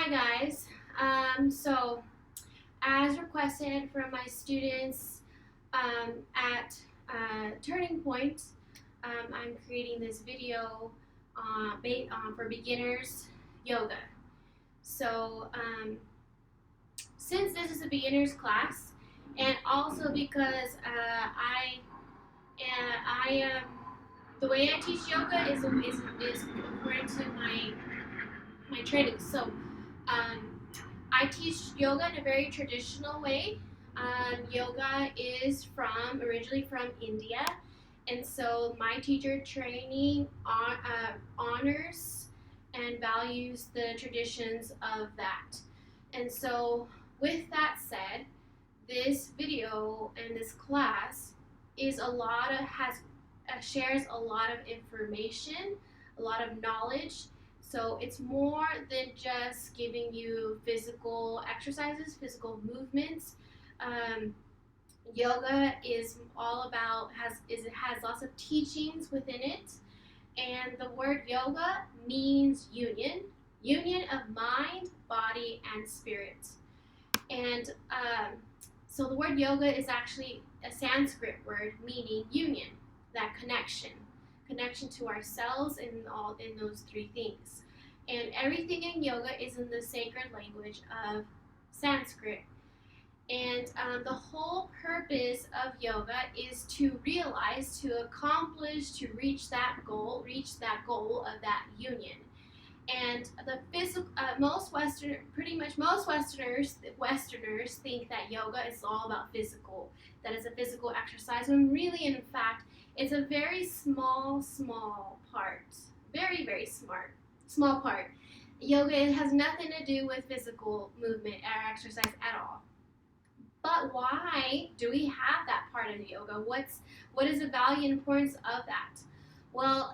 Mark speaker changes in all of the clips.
Speaker 1: Hi guys. So as requested from my students at Turning Point, I'm creating this video for beginners yoga. So since this is a beginners class, and also because the way I teach yoga is according to my training. So um, I teach yoga in a very traditional way. Yoga is originally from India, and so my teacher training honors and values the traditions of that. And so, with that said, this video and this class is a lot of has shares a lot of information, a lot of knowledge. So it's more than just giving you physical exercises, physical movements. Um, Yoga is all about it has lots of teachings within it, and the word yoga means union of mind, body, and spirit. And so the word yoga is actually a Sanskrit word meaning union, that connection to ourselves and all in those three things. And everything in yoga is in the sacred language of Sanskrit. And the whole purpose of yoga is to realize, to accomplish, to reach that goal of that union. And the physical, pretty much most Westerners think that yoga is all about physical, that it's a physical exercise, when really, in fact, it's a very small part, very small part. Yoga has nothing to do with physical movement or exercise at all. But why do we have that part of yoga? What is the value and importance of that? Well,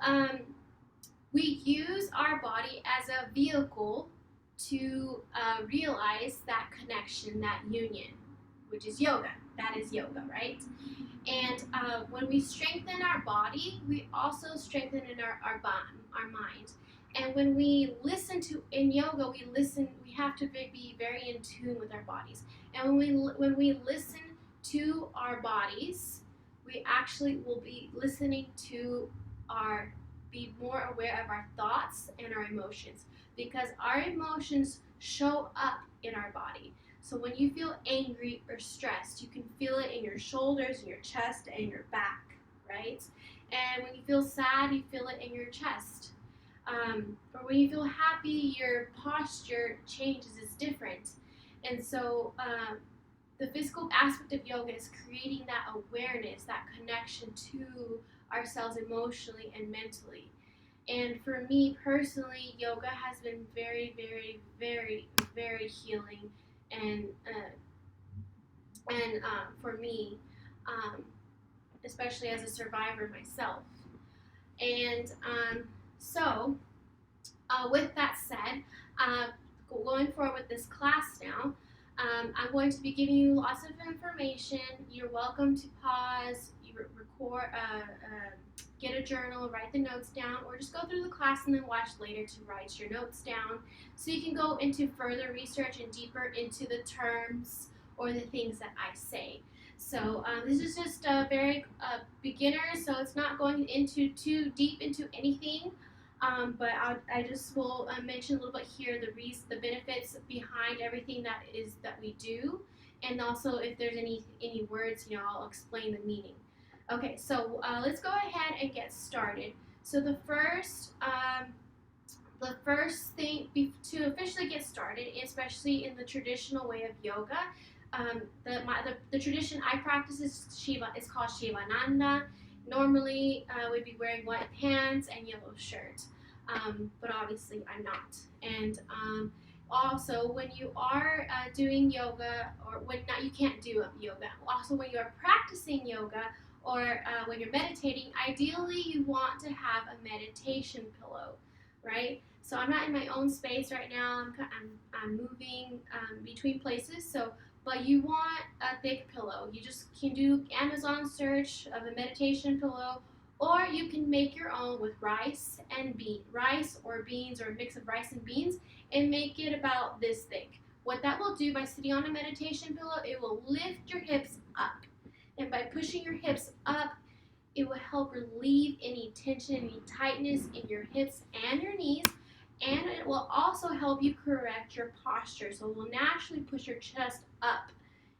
Speaker 1: we use our body as a vehicle to realize that connection, that union, which is yoga. That is yoga, right? And when we strengthen our body, we also strengthen our mind. And when we listen in yoga, we have to be very in tune with our bodies. And when we listen to our bodies, we actually will be listening to be more aware of our thoughts and our emotions, because our emotions show up in our body. So when you feel angry or stressed, you can feel it in your shoulders, in your chest, and your back, right? And when you feel sad, you feel it in your chest. Or when you feel happy, your posture changes, it's different. And so the physical aspect of yoga is creating that awareness, that connection to ourselves emotionally and mentally. And for me personally, yoga has been very healing, and for me, um, especially as a survivor myself. And so, with that said, going forward with this class now, I'm going to be giving you lots of information. You're welcome to pause, record, get a journal, write the notes down, or just go through the class and then watch later to write your notes down, so you can go into further research and deeper into the terms or the things that I say. So this is just a very beginner, so it's not going into too deep into anything. But I just will mention a little bit here the benefits behind everything that we do, and also if there's any words, I'll explain the meaning. Okay, so let's go ahead and get started. So the first thing to officially get started, especially in the traditional way of yoga, the tradition I practice is called Shivananda. Normally, we'd be wearing white pants and yellow shirt, but obviously I'm not. And also, when you are doing yoga, or you can't do yoga. Also, when you are practicing yoga, or when you're meditating, ideally you want to have a meditation pillow, right? So I'm not in my own space right now. I'm moving between places. But you want a thick pillow. You just can do Amazon search of a meditation pillow, Or you can make your own with rice or beans, or a mix of rice and beans, and make it about this thick. What that will do, by sitting on a meditation pillow, it will lift your hips up. And by pushing your hips up, it will help relieve any tension, any tightness in your hips and your knees. And it will also help you correct your posture. So it will naturally push your chest up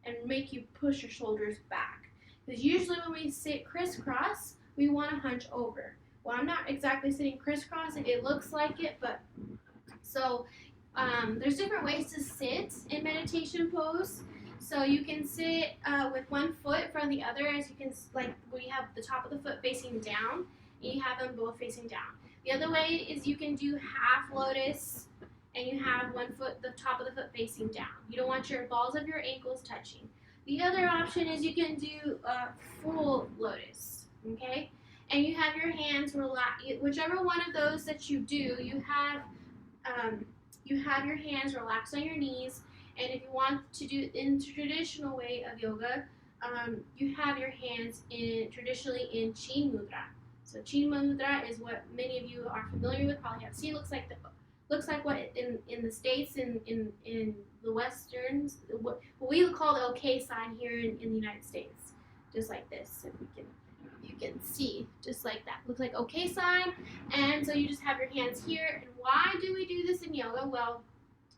Speaker 1: and make you push your shoulders back. Because usually when we sit crisscross, we want to hunch over. Well, I'm not exactly sitting crisscross. It looks like it, but so there's different ways to sit in meditation pose. So you can sit with one foot in front of the other, as you can, like when you have the top of the foot facing down, and you have them both facing down. The other way is you can do half lotus, and you have one foot, the top of the foot facing down. You don't want your balls of your ankles touching. The other option is you can do full lotus, okay? And you have your hands relax. Whichever one of those that you do, you have your hands relaxed on your knees, and if you want to do it in the traditional way of yoga, you have your hands traditionally in Chin Mudra. So Chin Mudra is what many of you are familiar with, probably have seen. Looks like what in the States, in the Westerns, what we call the OK sign here in the United States, just like this. If you can see, just like that. Looks like OK sign. And so you just have your hands here. And why do we do this in yoga? Well,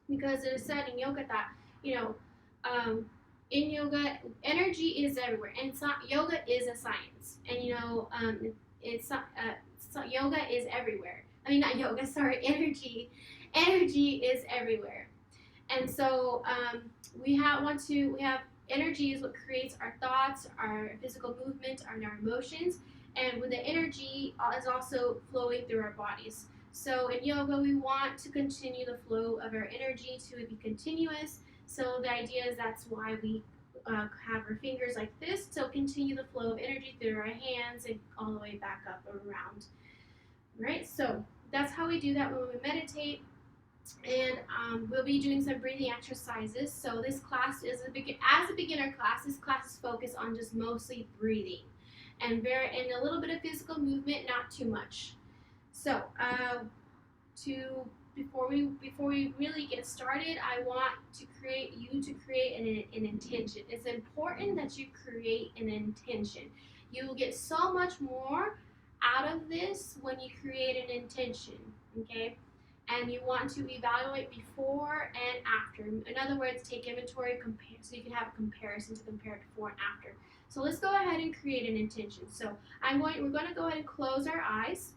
Speaker 1: because it is said in yoga that, in yoga, energy is everywhere. And yoga is a science. And, yoga is everywhere. I mean, not yoga, sorry, energy. Energy is everywhere. And so we have energy is what creates our thoughts, our physical movement, and our emotions. And with the energy is also flowing through our bodies. So in yoga, we want to continue the flow of our energy to be continuous. So the idea is that's why we have our fingers like this, to continue the flow of energy through our hands and all the way back up and around. Right? So that's how we do that when we meditate. And we'll be doing some breathing exercises. So this class is a beginner class. This class is focused on just mostly breathing, and a little bit of physical movement, not too much. So before we really get started, I want to create an intention. It's important that you create an intention. You will get so much more out of this when you create an intention. Okay. And you want to evaluate before and after. In other words, take inventory, so you can have a comparison to compare before and after. So let's go ahead and create an intention. So we're going to go ahead and close our eyes.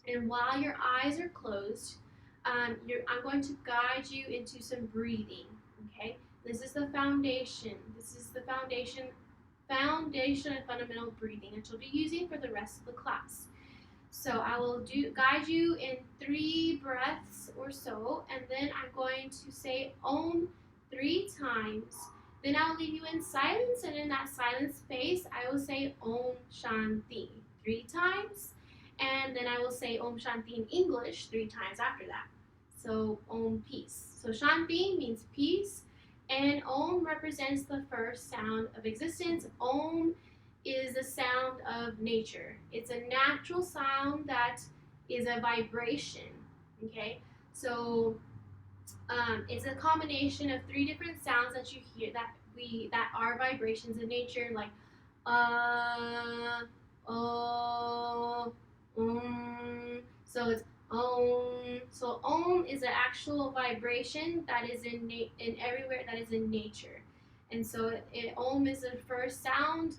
Speaker 1: And while your eyes are closed, I'm going to guide you into some breathing. Okay, this is the foundation. This is the foundation and fundamental breathing that you'll be using for the rest of the class. So I will guide you in 3 breaths or so, and then I'm going to say Om 3 times. Then I'll leave you in silence, and in that silent space, I will say Om Shanti 3 times, and then I will say Om Shanti in English 3 times after that. So Om peace. So Shanti means peace, and Om represents the first sound of existence. Om is the sound of nature. It's a natural sound that is a vibration. Okay, so it's a combination of 3 different sounds that you hear that are vibrations in nature, like So it's Om. So Om is an actual vibration that is in everywhere, that is in nature, and so Om is the first sound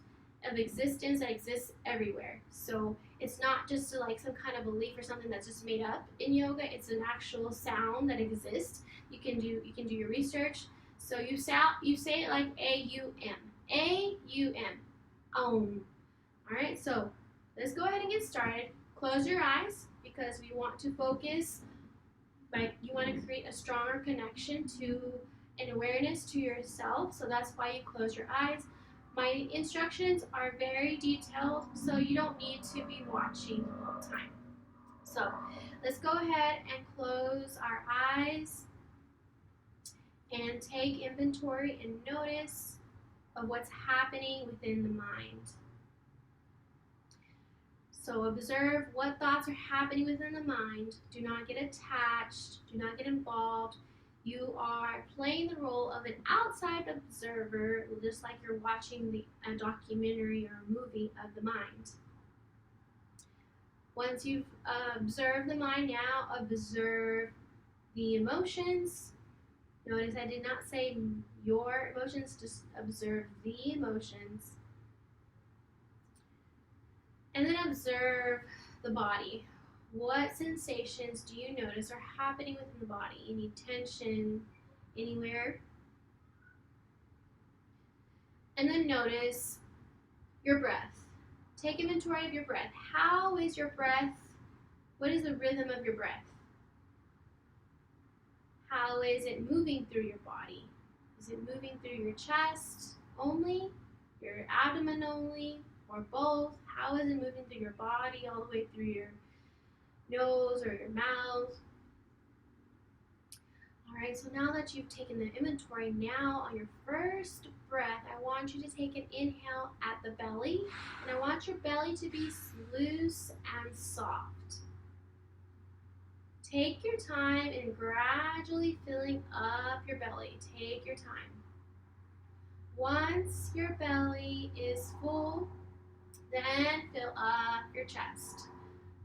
Speaker 1: of existence that exists everywhere. So it's not just like some kind of belief or something that's just made up in yoga. It's an actual sound that exists. You can do your research. So you say it like A-U-M. A-U-M. Om. Alright, so let's go ahead and get started. Close your eyes, because we want to focus, you want to create a stronger connection to an awareness to yourself. So that's why you close your eyes. My instructions are very detailed, so you don't need to be watching the whole time. So let's go ahead and close our eyes and take inventory and notice of what's happening within the mind. So observe what thoughts are happening within the mind. Do not get attached. Do not get involved. You are playing the role of an outside observer, just like you're watching a documentary or a movie of the mind. Once you've observed the mind, now observe the emotions. Notice I did not say your emotions, just observe the emotions. And then observe the body. What sensations do you notice are happening within the body? Any tension anywhere? And then notice your breath. Take inventory of your breath. How is your breath? What is the rhythm of your breath? How is it moving through your body? Is it moving through your chest only, your abdomen only, or both? How is it moving through your body all the way through your nose or your mouth? All right, so now that you've taken the inventory, now on your first breath, I want you to take an inhale at the belly, and I want your belly to be loose and soft. Take your time and gradually filling up your belly. Take your time. Once your belly is full, then fill up your chest.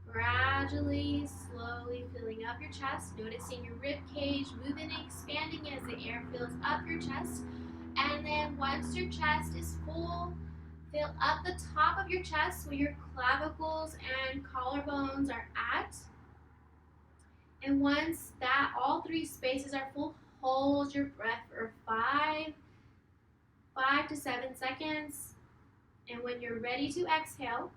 Speaker 1: Gradually, slowly filling up your chest, noticing your rib cage moving and expanding as the air fills up your chest. And then once your chest is full, fill up the top of your chest where your clavicles and collarbones are at. And once that all three spaces are full, hold your breath for 5 to 7 seconds. And when you're ready to exhale,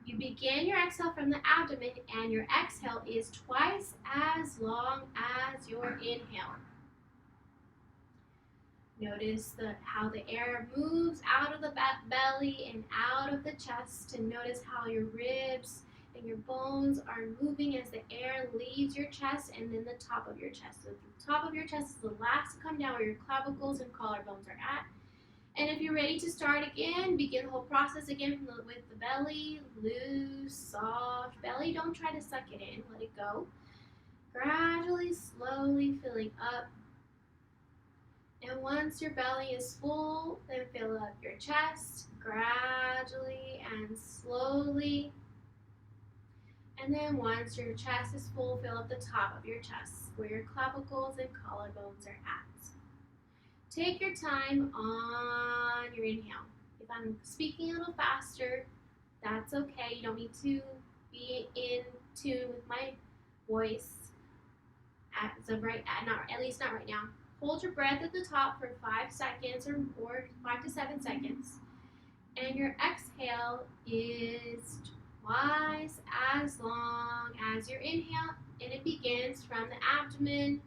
Speaker 1: you begin your exhale from the abdomen, and your exhale is twice as long as your inhale. Notice how the air moves out of the belly and out of the chest, and notice how your ribs and your bones are moving as the air leaves your chest and then the top of your chest. So the top of your chest is the last to come down where your clavicles and collarbones are at. And if you're ready to start again, begin the whole process again with the belly, loose, soft belly. Don't try to suck it in, let it go. Gradually, slowly filling up. And once your belly is full, then fill up your chest gradually and slowly. And then once your chest is full, fill up the top of your chest where your clavicles and collarbones are at. Take your time on your inhale. If I'm speaking a little faster, that's okay. You don't need to be in tune with my voice at least not right now. Hold your breath at the top for 5 seconds or 5 to 7 seconds. And your exhale is twice as long as your inhale, and it begins from the abdomen.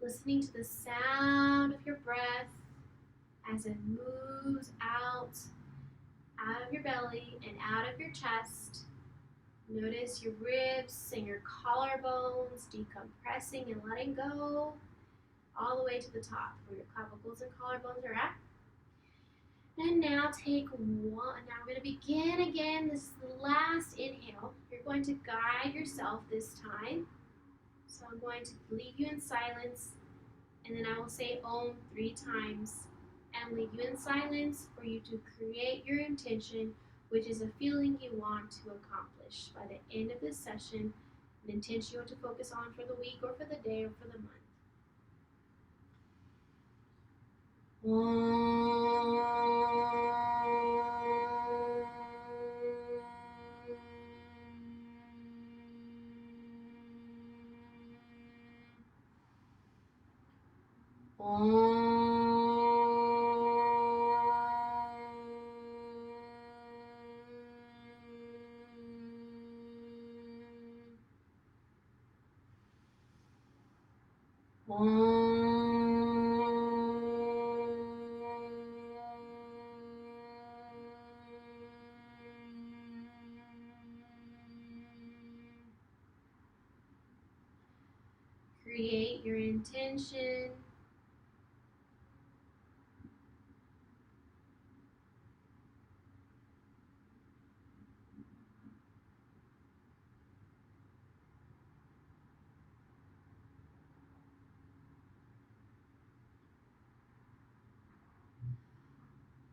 Speaker 1: Listening to the sound of your breath as it moves out of your belly and out of your chest. Notice your ribs and your collarbones decompressing and letting go all the way to the top where your clavicles and collarbones are at. And now take one. Now we're going to begin again this last inhale. You're going to guide yourself this time. So I'm going to leave you in silence, and then I will say Om 3 times and leave you in silence for you to create your intention, which is a feeling you want to accomplish by the end of this session, an intention you want to focus on for the week or for the day or for the month. Create your intention.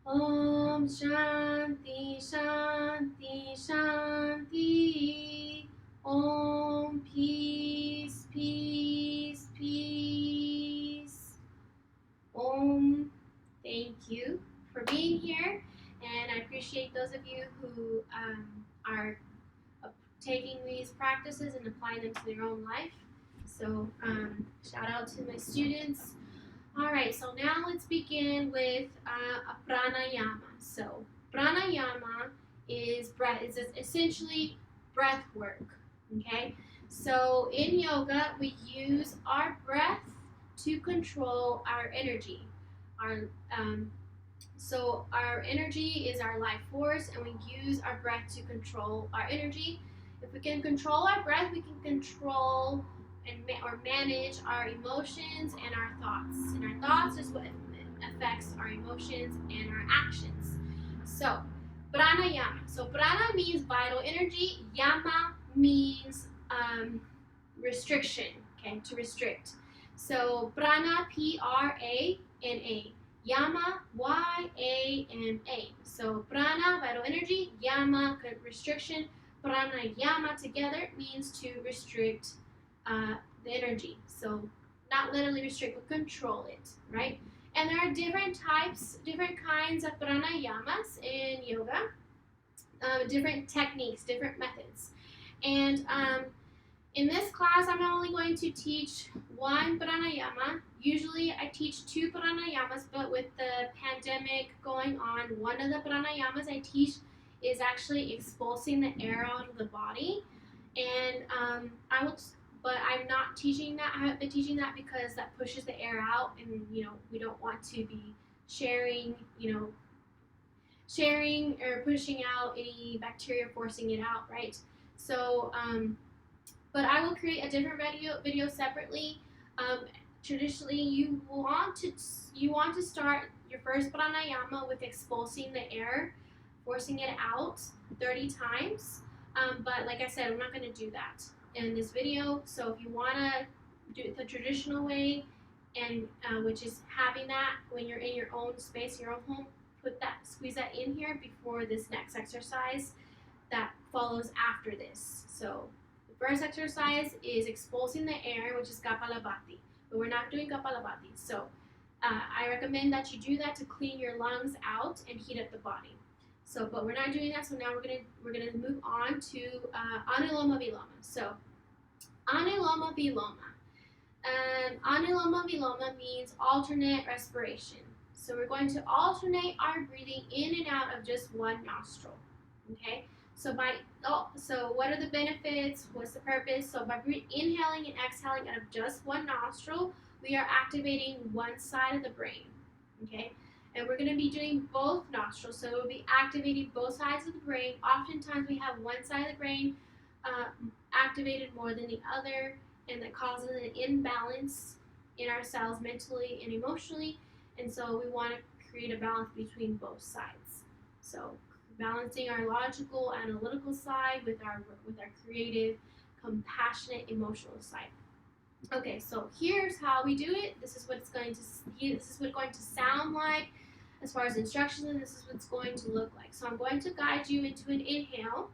Speaker 1: Om Shanti Shanti Shanti. Om Peace Peace Peace. Om. Thank you for being here, and I appreciate those of you who are taking these practices and applying them to their own life. So shout out to my students. All right, so now let's begin with a pranayama. So pranayama is breath. Is essentially breath work. Okay, so in yoga we use our breath to control our energy. So our energy is our life force, and we use our breath to control our energy. If we can control our breath, we can control or manage our emotions and our thoughts. And our thoughts is what affects our emotions and our actions. So, pranayama. So, prana means vital energy. Yama means restriction. Okay, to restrict. So, prana, Prana. Yama, Yama. So prana, vital energy, yama, restriction. Pranayama together means to restrict the energy. So not literally restrict, but control it, right? And there are different kinds of pranayamas in yoga, different techniques, different methods. And in this class, I'm only going to teach one pranayama. Usually I teach two pranayamas, but with the pandemic going on, one of the pranayamas I teach is actually expulsing the air out of the body. And but I'm not teaching that. I haven't been teaching that because that pushes the air out, and we don't want to be sharing or pushing out any bacteria, forcing it out, right? So but I will create a different video separately. Traditionally, you want to start your first pranayama with expulsing the air, forcing it out 30 times. But like I said, I'm not going to do that in this video. So if you want to do it the traditional way, and which is having that when you're in your own space, your own home, squeeze that in here before this next exercise that follows after this. So first exercise is expulsing the air, which is Kapalabhati, but we're not doing Kapalabhati. So I recommend that you do that to clean your lungs out and heat up the body. So, but we're not doing that. So now we're gonna move on to Anuloma Viloma. So Anuloma Viloma. Anuloma Viloma means alternate respiration. So we're going to alternate our breathing in and out of just one nostril. Okay. So what are the benefits? What's the purpose? So by inhaling and exhaling out of just one nostril, we are activating one side of the brain, okay? And we're going to be doing both nostrils, so we'll be activating both sides of the brain. Oftentimes we have one side of the brain activated more than the other, and that causes an imbalance in our cells mentally and emotionally, and so we want to create a balance between both sides. So balancing our logical, analytical side with our creative, compassionate, emotional side. Okay, so here's how we do it. This is what it's going to sound like as far as instructions, and this is what it's going to look like. So I'm going to guide you into an inhale,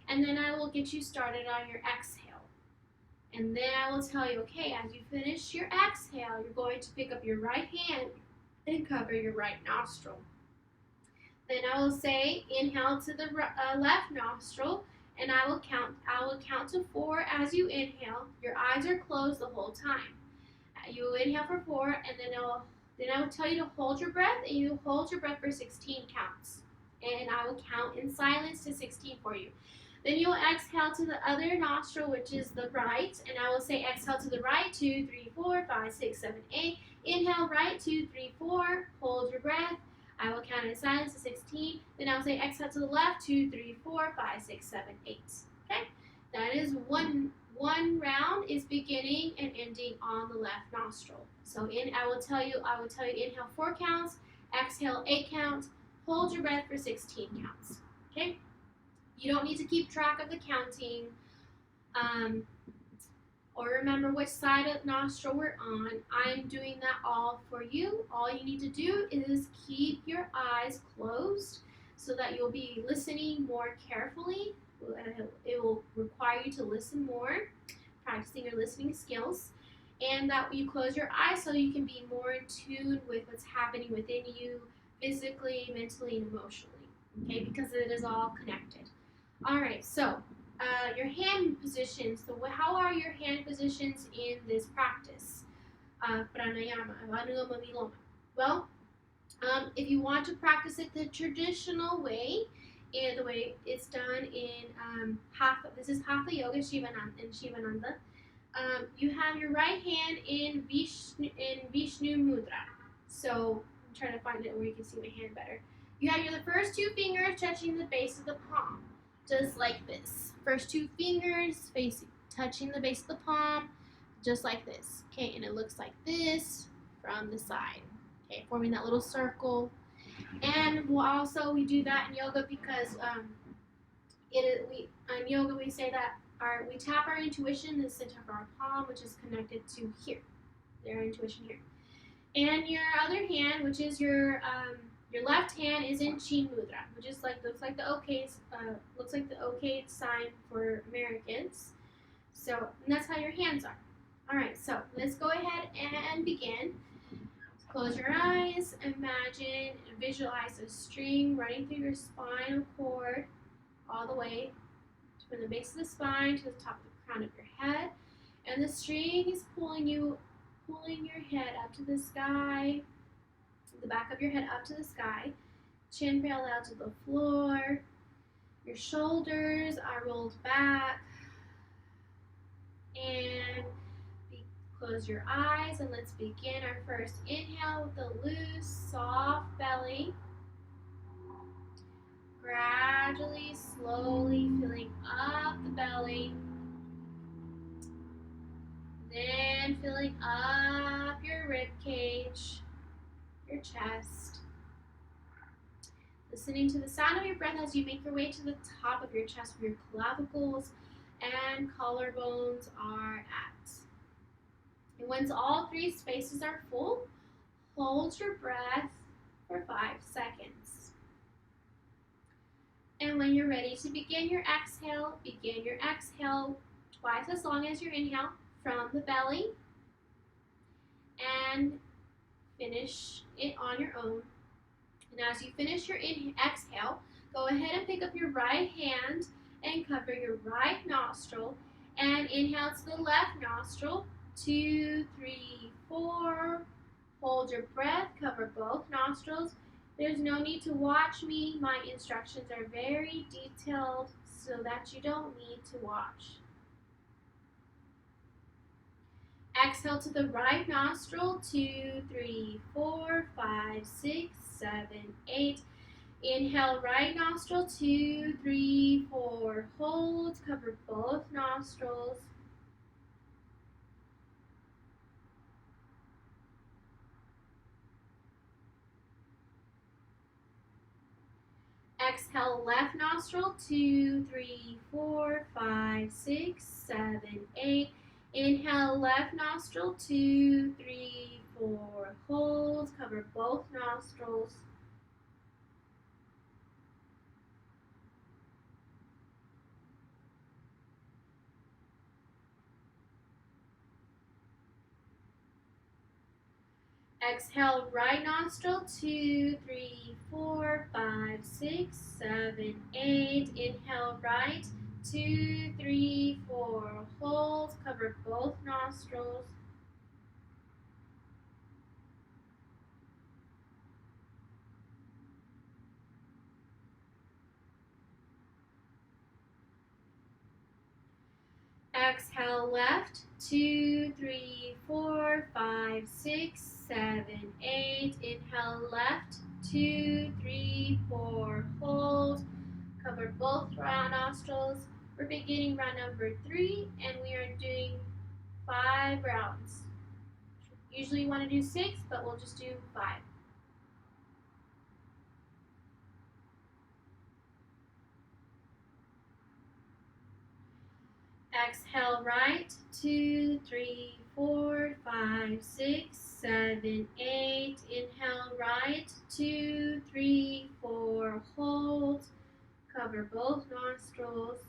Speaker 1: and then I will get you started on your exhale. And then I will tell you, okay, as you finish your exhale, you're going to pick up your right hand and cover your right nostril. Then I will say, inhale to the left nostril, and I will count to 4 as you inhale. Your eyes are closed the whole time. You will inhale for 4, and then I will tell you to hold your breath, and you hold your breath for 16 counts. And I will count in silence to 16 for you. Then you will exhale to the other nostril, which is the right, and I will say exhale to the right, 2, 3, 4, 5, 6, 7, 8. Inhale right, 2, 3, 4. Hold your breath. I will count in silence to 16. Then I will say exhale to the left, 2, 3, 4, 5, 6, 7, 8. Okay? That is one round is beginning and ending on the left nostril. So I will tell you inhale 4 counts, exhale 8 counts, hold your breath for 16 counts. Okay? You don't need to keep track of the counting. or remember which side of nostril we're on. I'm doing that all for you. All you need to do is keep your eyes closed so that you'll be listening more carefully. It will require you to listen more, practicing your listening skills, and that you close your eyes so you can be more in tune with what's happening within you physically, mentally, and emotionally. Okay, because it is all connected. All right, so your hand positions. So how are your hand positions in this practice? Pranayama, Anuloma Viloma. Well, if you want to practice it the traditional way, and the way it's done in this is Hatha Yoga Shivananda. You have your right hand in Vishnu Mudra. So I'm trying to find it where you can see my hand better. You have the first two fingers touching the base of the palm, just like this. First two fingers touching the base of the palm, just like this. Okay, and it looks like this from the side. Okay, forming that little circle. And we do that in yoga because in yoga we say that we tap our intuition, the center of our palm, which is connected to here, their intuition here. And your other hand, which is your left hand, is in Chin Mudra, which is looks like the OK sign for Americans. So that's how your hands are. All right, so let's go ahead and begin. Close your eyes, imagine and visualize a string running through your spinal cord all the way from the base of the spine to the top of the crown of your head. And the string is pulling your head up to the sky, the back of your head up to the sky, chin parallel to the floor. Your shoulders are rolled back, and close your eyes, and let's begin our first inhale with a loose, soft belly. Gradually, slowly filling up the belly. Then filling up your rib cage, your chest. Listening to the sound of your breath as you make your way to the top of your chest where your clavicles and collarbones are at. And once all three spaces are full, hold your breath for 5 seconds. And when you're ready to begin your exhale twice as long as your inhale from the belly, and finish it on your own. And as you finish your exhale, go ahead and pick up your right hand and cover your right nostril and inhale to the left nostril. 2, 3, 4. Hold your breath, cover both nostrils. There's no need to watch me. My instructions are very detailed so that you don't need to watch. Exhale to the right nostril. 2, 3, 4, 5, 6, 7, 8. Inhale, right nostril. 2, 3, 4. Hold, cover both nostrils. Exhale, left nostril. 2, 3, 4, 5, 6, 7, 8. Inhale, left nostril. 2, 3, 4. Hold, cover both nostrils. Exhale, right nostril. 2, 3, 4, 5, 6, 7, 8. Inhale, right. 2, 3, 4. Hold, cover both nostrils. Exhale, left. 2, 3, 4, 5, 6, 7, 8. Inhale, left. 2, 3, 4. Hold. Cover both nostrils. We're beginning round number 3, and we are doing 5 rounds. Usually you want to do 6, but we'll just do 5. Exhale right, 2, 3, 4, 5, 6, 7, 8. Inhale right, 2, 3, 4. Hold. Cover both nostrils.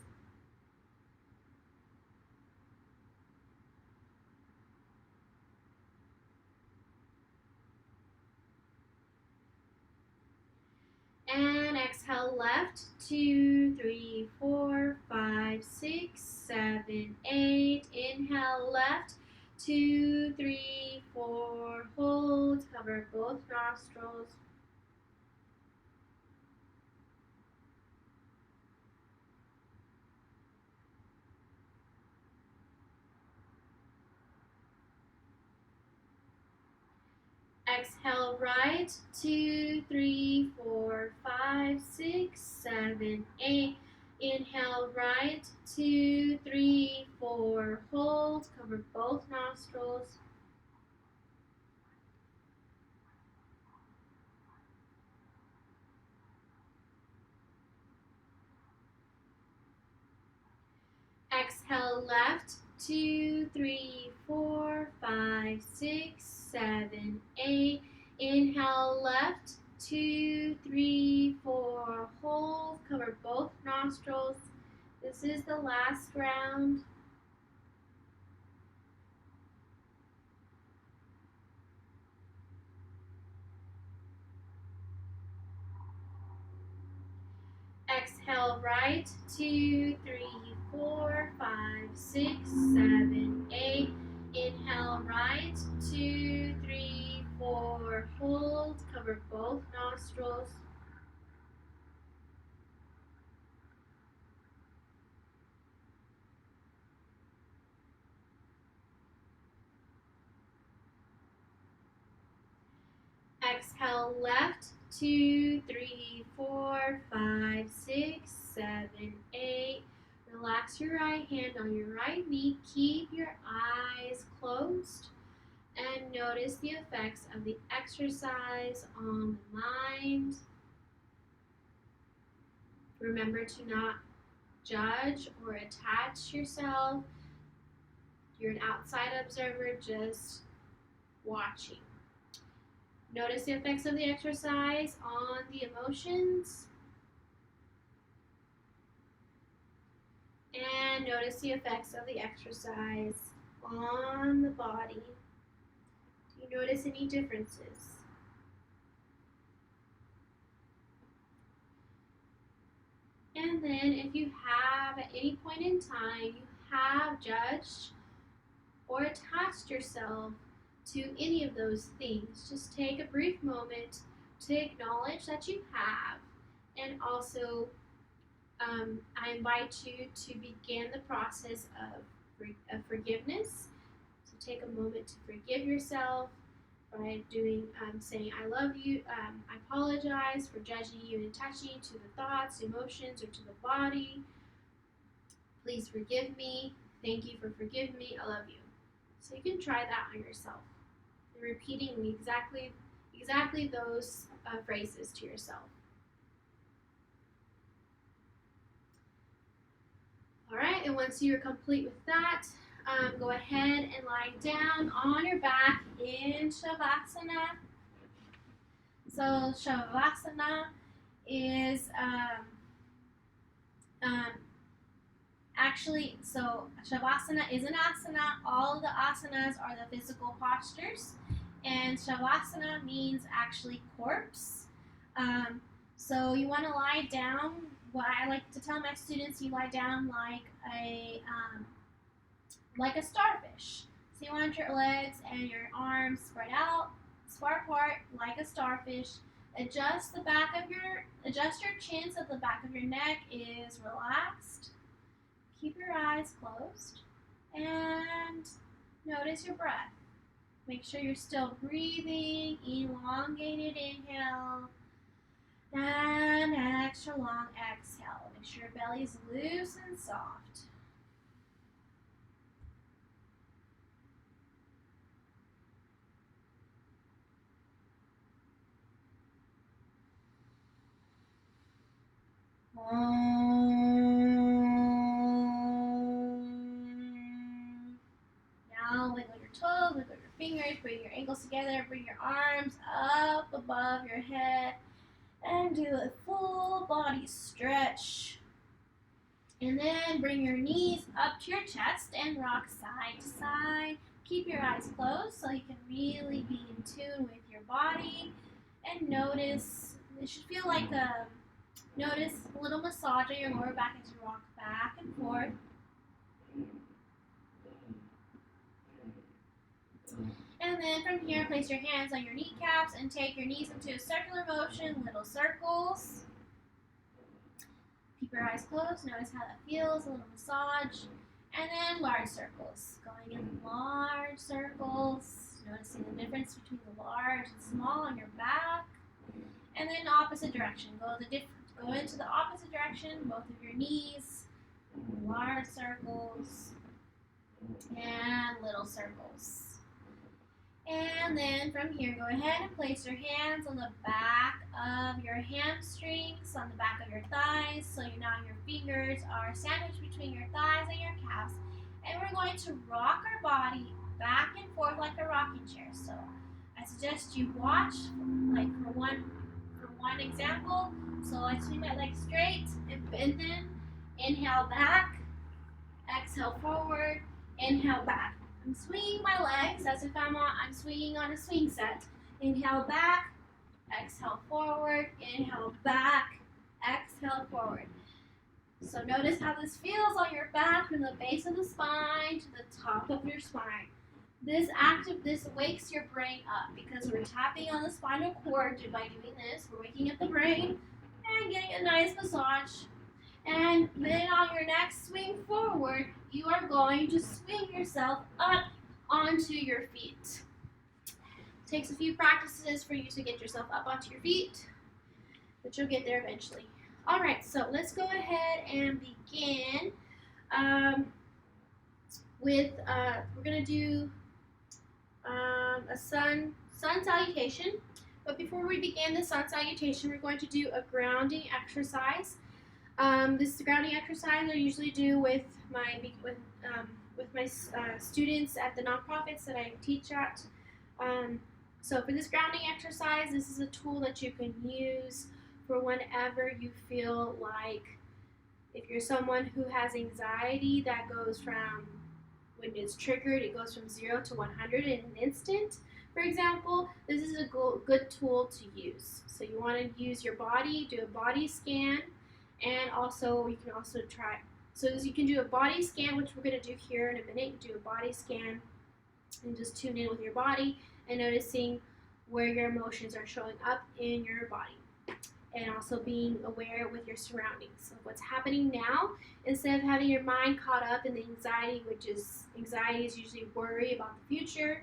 Speaker 1: And exhale left, 2, 3, 4, 5, 6, 7, 8. Inhale left, 2, 3, 4. Hold. Cover both nostrils. Exhale right, 2, 3, 4, 5, 6, 7, 8. Inhale right, 2, 3, 4. Hold. Cover both nostrils. Exhale left, 2, 3, 4, 5, 6, 7, 8. Inhale left, 2, 3, 4. Hold. Cover both nostrils. This is the last round. Exhale right, 2, 3, 4, 5, 6, 7, 8. Inhale right, 2, 3, 4. Hold. Cover both nostrils. Exhale left, 2, 3, 4, 5, 6, 7, 8. Relax your right hand on your right knee. Keep your eyes closed and notice the effects of the exercise on the mind. Remember to not judge or attach yourself. You're an outside observer, just watching. Notice the effects of the exercise on the emotions. And notice the effects of the exercise on the body. Do you notice any differences? And then if you have at any point in time, you have judged or attached yourself to any of those things, just take a brief moment to acknowledge that you have, and also I invite you to begin the process of forgiveness. So take a moment to forgive yourself by saying I love you, I apologize for judging you and attaching you to the thoughts, emotions, or to the body. Please forgive me. Thank you for forgiving me. I love you. So you can try that on yourself. And repeating exactly those phrases to yourself. All right, and once you're complete with that, go ahead and lie down on your back in Shavasana. So Shavasana is Shavasana is an asana. All of the asanas are the physical postures, and Shavasana means actually corpse. So you want to lie down. What I like to tell my students, you lie down like a starfish. So you want your legs and your arms spread out, far apart, like a starfish. Adjust your chin so the back of your neck is relaxed. Keep your eyes closed and notice your breath. Make sure you're still breathing, elongated inhale, and extra long exhale. Make sure your belly's loose and soft. Now wiggle your toes, wiggle your fingers, bring your ankles together, bring your arms up above your head, and do a full body stretch. And then bring your knees up to your chest and rock side to side. Keep your eyes closed so you can really be in tune with your body and notice. It should feel like notice a little massage on your lower back as you rock back and forth. And then from here, place your hands on your kneecaps and take your knees into a circular motion, little circles. Keep your eyes closed. Notice how that feels, a little massage. And then large circles. Going in large circles. Noticing the difference between the large and small on your back. And then opposite direction. Go into the opposite direction, both of your knees. Large circles. And little circles. And then from here, go ahead and place your hands on the back of your hamstrings, on the back of your thighs, so now your fingers are sandwiched between your thighs and your calves. And we're going to rock our body back and forth like a rocking chair. So I suggest you watch, like for one example. So I swing my legs straight and bend them. Inhale back, exhale forward, inhale back. I'm swinging my legs as if I'm swinging on a swing set. Inhale back, exhale forward, inhale back, exhale forward. So notice how this feels on your back from the base of the spine to the top of your spine. This wakes your brain up because we're tapping on the spinal cord by doing this. We're waking up the brain and getting a nice massage. And then on your next swing forward, you are going to swing yourself up onto your feet. It takes a few practices for you to get yourself up onto your feet, but you'll get there eventually. All right, so let's go ahead and begin with, we're going to do a sun salutation. But before we begin the sun salutation, we're going to do a grounding exercise. This grounding exercise I usually do with my students at the nonprofits that I teach at. So for this grounding exercise, this is a tool that you can use for whenever you feel like, if you're someone who has anxiety that goes from, when it's triggered, it goes from 0 to 100 in an instant. For example, this is a good tool to use. So you want to use your body, do a body scan. And also, you can also try, so you can do a body scan, which we're going to do here in a minute. Do a body scan and just tune in with your body and noticing where your emotions are showing up in your body. And also being aware with your surroundings of what's happening now, instead of having your mind caught up in the anxiety, anxiety is usually worry about the future,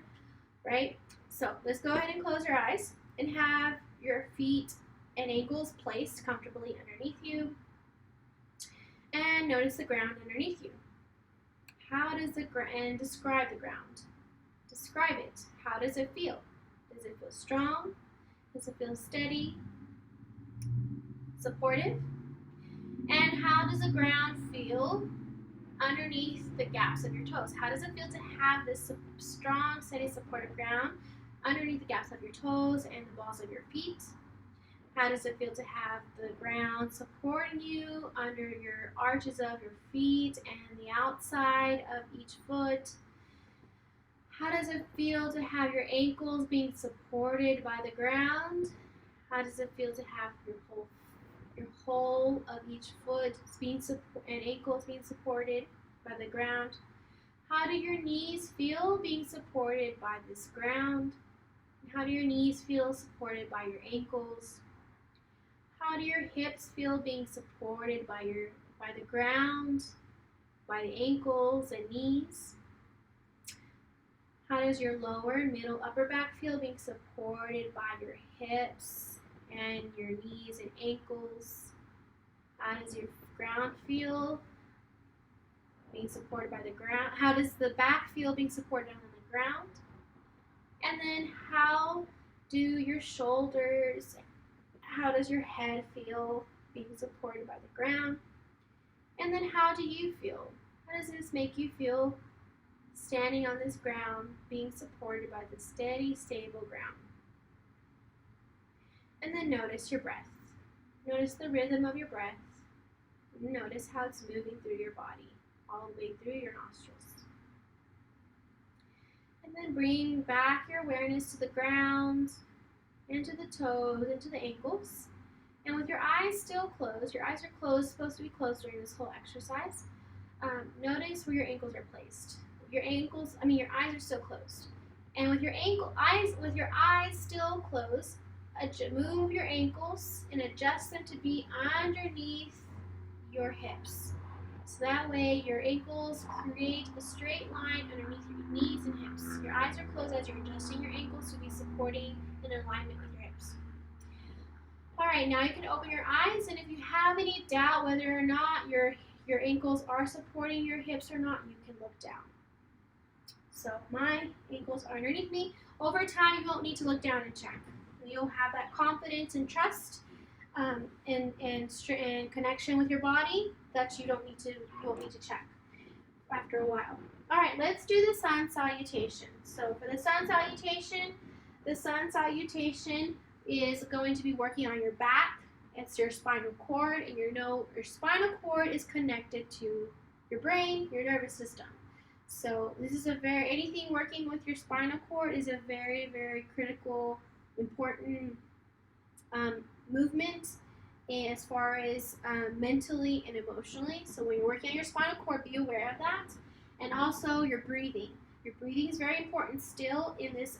Speaker 1: right? So let's go ahead and close your eyes and have your feet and ankles placed comfortably underneath you. And notice the ground underneath you. How does and describe the ground. Describe it. How does it feel? Does it feel strong? Does it feel steady? Supportive? And how does the ground feel underneath the gaps of your toes? How does it feel to have this strong, steady, supportive ground underneath the gaps of your toes and the balls of your feet? How does it feel to have the ground supporting you under your arches of your feet and the outside of each foot? How does it feel to have your ankles being supported by the ground? How does it feel to have your whole of each foot and ankles being supported by the ground? How do your knees feel being supported by this ground? How do your knees feel supported by your ankles? How do your hips feel being supported by the ground, by the ankles and knees? How does your lower, middle, upper back feel being supported by your hips and your knees and ankles? How does your ground feel being supported by the ground? How does the back feel being supported on the ground? And then how do your shoulders, how does your head feel being supported by the ground? And then how do you feel? How does this make you feel standing on this ground, being supported by the steady, stable ground. And then notice your breath. Notice the rhythm of your breath. Notice how it's moving through your body, all the way through your nostrils. And then bring back your awareness to the ground, into the toes, into the ankles. And with your eyes still closed, your eyes are closed, supposed to be closed during this whole exercise. Notice where your ankles are placed. Your eyes are still closed. And with your eyes still closed, move your ankles and adjust them to be underneath your hips. So that way your ankles create a straight line underneath your knees and hips. Your eyes are closed as you're adjusting your ankles to be supporting in alignment with your hips. All right, now you can open your eyes, and if you have any doubt whether or not your ankles are supporting your hips or not, you can look down. So my ankles are underneath me. Over time, you won't need to look down and check. You'll have that confidence and trust and connection with your body that you won't need to check after a while. All right, let's do the sun salutation. So for the sun salutation is going to be working on your back. It's your spinal cord, and your spinal cord is connected to your brain, your nervous system. So this is anything working with your spinal cord is a very, very critical, important movement as far as mentally and emotionally. So when you're working on your spinal cord, be aware of that. And also your breathing. Your breathing is very important still in this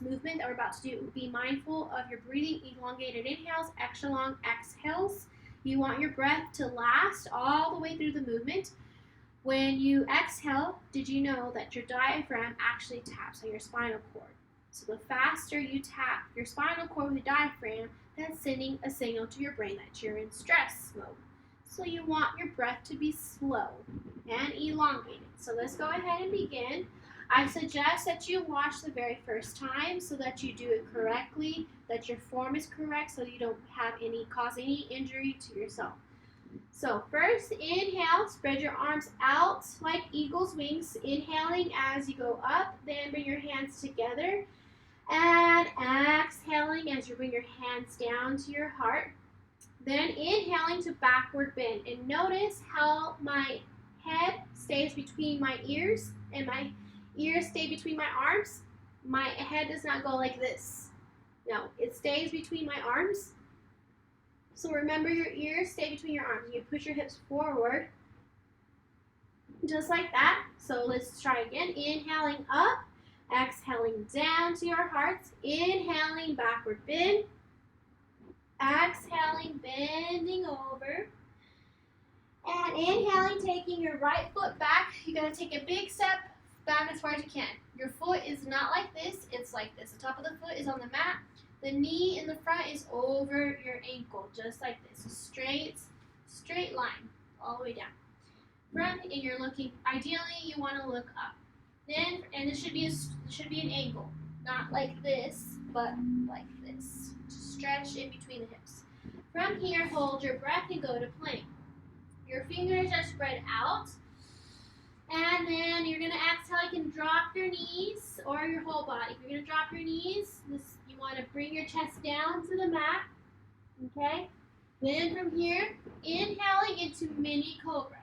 Speaker 1: movement that we're about to do. Be mindful of your breathing, elongated inhales, extra long exhales. You want your breath to last all the way through the movement. When you exhale, did you know that your diaphragm actually taps on your spinal cord? So the faster you tap your spinal cord with the diaphragm, that's sending a signal to your brain that you're in stress mode. So you want your breath to be slow and elongated. So let's go ahead and begin. I suggest that you watch the very first time so that you do it correctly, that your form is correct, so you don't cause any injury to yourself. So first, inhale, spread your arms out like eagle's wings, inhaling as you go up, then bring your hands together, and exhaling as you bring your hands down to your heart, then inhaling to backward bend. And notice how my head stays between my ears and my ears stay between my arms. My head does not go like this. No, it stays between my arms. So remember, your ears stay between your arms. You push your hips forward, just like that. So let's try again. Inhaling up, exhaling down to your hearts. Inhaling, backward bend. Exhaling, bending over. And inhaling, taking your right foot back. You're going to take a big step back as far as you can. Your foot is not like this. It's like this. The top of the foot is on the mat. The knee in the front is over your ankle, just like this. Straight line, all the way down. And you're looking, ideally you want to look up. Then, and this should be an angle. Not like this, but like this. Stretch in between the hips. From here, hold your breath and go to plank. Your fingers are spread out. And then you're going to exhale. You can drop your knees or your whole body. If you're going to drop your knees, you want to bring your chest down to the mat. Okay? Then from here, inhaling into mini cobra.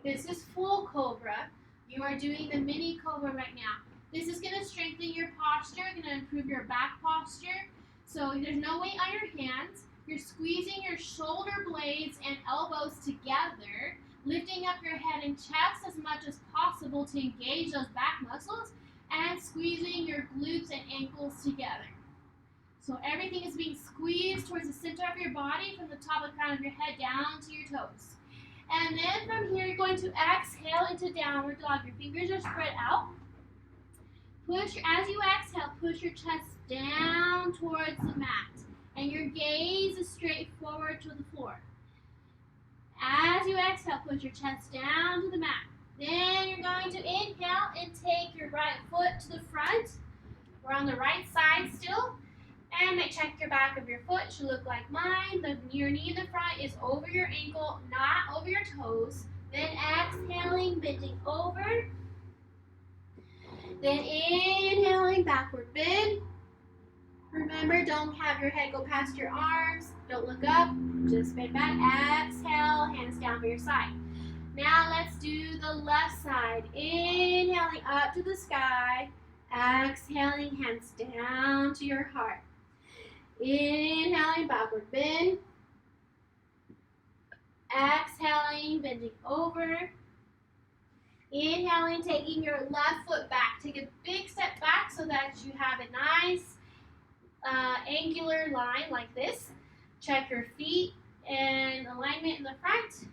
Speaker 1: This is full cobra. You are doing the mini cobra right now. This is going to strengthen your posture, going to improve your back posture. So there's no weight on your hands. You're squeezing your shoulder blades and elbows together, lifting up your head and chest as much as possible to engage those back muscles, and squeezing your glutes and ankles together. So everything is being squeezed towards the center of your body from the top of the crown of your head down to your toes. And then from here, you're going to exhale into downward dog. Your fingers are spread out. As you exhale, push your chest down towards the mat. And your gaze is straight forward to the floor. As you exhale, push your chest down to the mat. Then you're going to inhale and take your right foot to the front. We're on the right side still. And check your back of your foot. It should look like mine. Your knee in the front is over your ankle, not over your toes. Then exhaling, bending over. Then inhaling, backward bend. Remember, don't have your head go past your arms. Don't look up, just bend back. Exhale, hands down by your side. Now let's do the left side. Inhaling up to the sky. Exhaling, hands down to your heart. Inhaling, backward bend. Exhaling, bending over. Inhaling, taking your left foot back. Take a big step back so that you have a nice angular line like this. Check your feet and alignment in the front.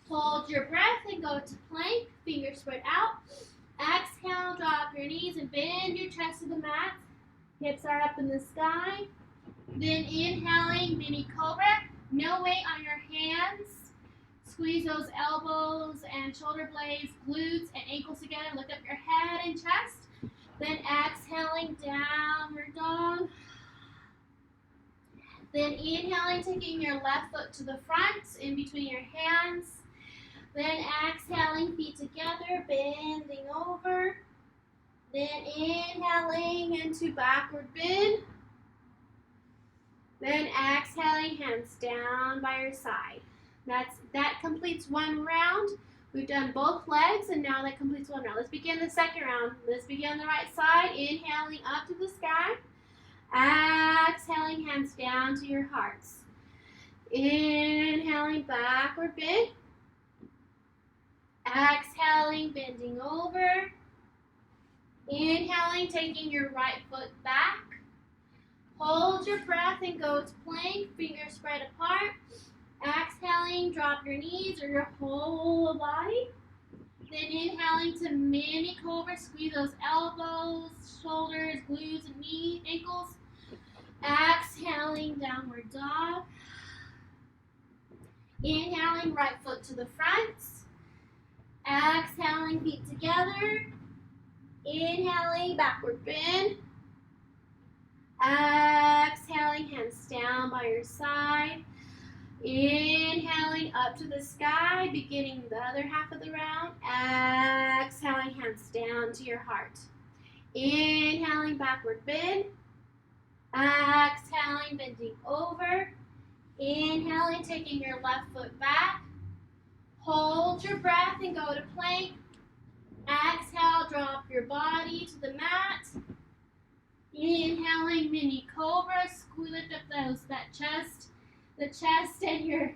Speaker 1: Hold your breath and go to plank. Fingers spread out. Exhale, drop your knees and bend your chest to the mat. Hips are up in the sky. Then inhaling, mini cobra. No weight on your hands. Squeeze those elbows and shoulder blades, glutes and ankles together. Lift up your head and chest. Then exhaling, downward dog. Then inhaling, taking your left foot to the front in between your hands. Then exhaling, feet together, bending over. Then inhaling into backward bend. Then exhaling, hands down by your side. That completes one round. We've done both legs, and now that completes one round. Let's begin the second round. Let's begin on the right side. Inhaling up to the sky. Exhaling, hands down to your hearts. Inhaling, backward bend. Exhaling, bending over. Inhaling, taking your right foot back. Hold your breath and go to plank. Fingers spread apart. Exhaling, drop your knees or your whole body. Then inhaling to mini cobra. Squeeze those elbows, shoulders, glutes, and knees, ankles. Exhaling, downward dog. Inhaling, right foot to the front. Exhaling, feet together. Inhaling, backward bend. Exhaling, hands down by your side. Inhaling up to the sky, beginning the other half of the round. Exhaling, hands down to your heart. Inhaling, backward bend. Exhaling, bending over. Inhaling, taking your left foot back. Hold your breath and go to plank. Exhale, drop your body to the mat. Inhaling, mini cobra. Lift up the chest and your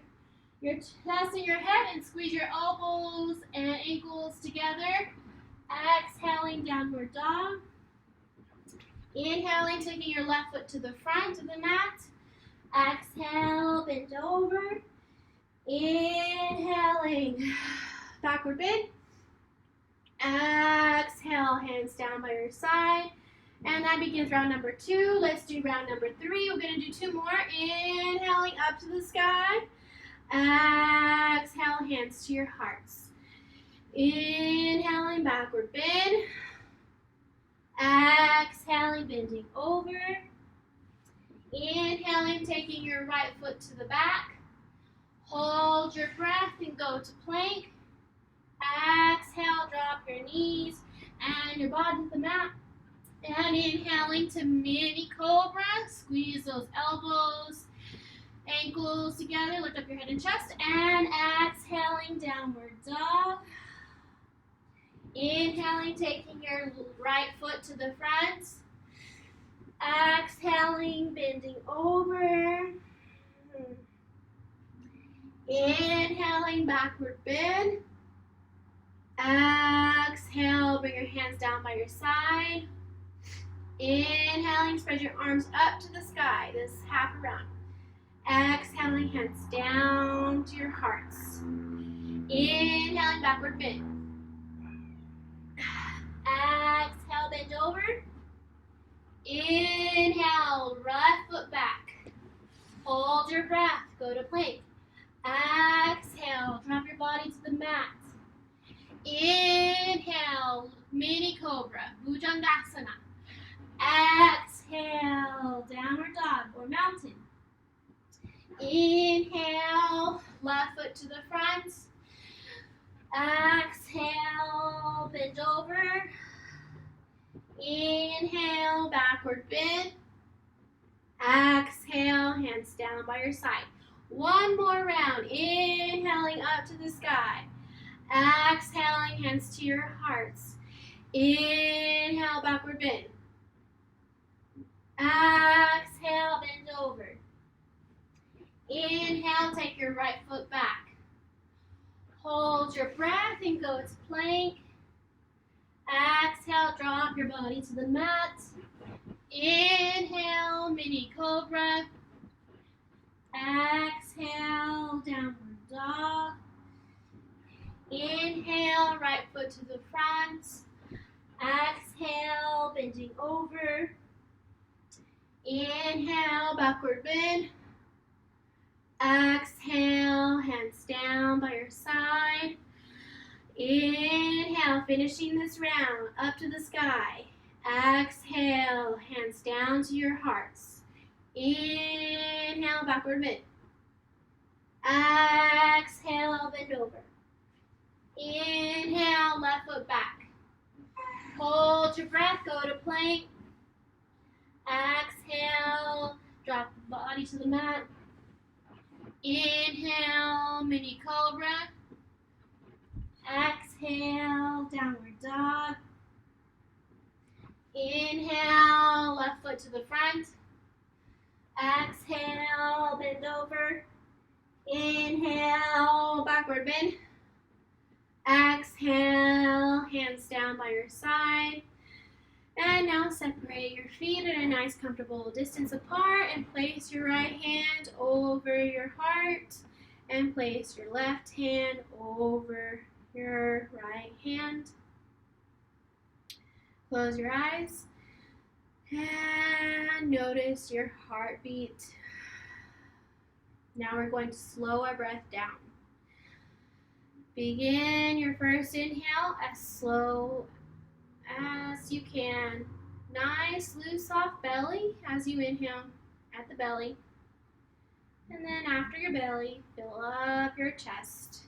Speaker 1: chest and your head, and squeeze your elbows and ankles together. Exhaling, downward dog. Inhaling, taking your left foot to the front of the mat. Exhale, bend over. Inhaling, backward bend. Exhale, hands down by your side. And that begins round number 2. Let's do round number 3. We're going to do 2 more. Inhaling up to the sky. Exhale, hands to your hearts. Inhaling, backward bend. Exhaling, bending over. Inhaling, taking your right foot to the back. Hold your breath and go to plank. Exhale, drop your knees and your body to the mat. And inhaling to mini cobra. Squeeze those elbows, ankles together. Lift up your head and chest. And exhaling, downward dog. Inhaling, taking your right foot to the front. Exhaling, bending over. Inhaling, backward bend. Exhale, bring your hands down by your side. Inhaling, spread your arms up to the sky, this half round. Exhaling, hands down to your hearts. Inhaling, backward bend. Exhale, bend over. Inhale, right foot back. Hold your breath, go to plank. Exhale, drop your body to the mat. Inhale, mini cobra, Bhujangasana. Exhale, downward dog or mountain. Inhale, left foot to the front. Exhale, bend over. Inhale, backward bend. Exhale, hands down by your side. One more round. Inhaling up to the sky. Exhaling, hands to your hearts. Inhale, backward bend. Exhale, bend over. Inhale, take your right foot back. Hold your breath and go to plank. Exhale, drop your body to the mat. Inhale, mini cobra. Exhale, downward dog. Inhale, right foot to the front. Exhale, bending over. Inhale, backward bend. Exhale, hands down by your side. Inhale, finishing this round, up to the sky. Exhale, hands down to your hearts. Inhale, backward bend. Exhale, bend over. Inhale, left foot back. Hold your breath, go to plank. Exhale, drop the body to the mat. Inhale, mini cobra. Exhale, downward dog. Inhale, left foot to the front. Exhale, bend over. Inhale, backward bend. Exhale, hands down by your side. And now separate your feet at a nice comfortable distance apart and place your right hand over your heart and place your left hand over your right hand. Close your eyes and notice your heartbeat. Now we're going to slow our breath down. Begin your first inhale as slow as you can. Nice, loose, soft belly as you inhale at the belly. And then after your belly, fill up your chest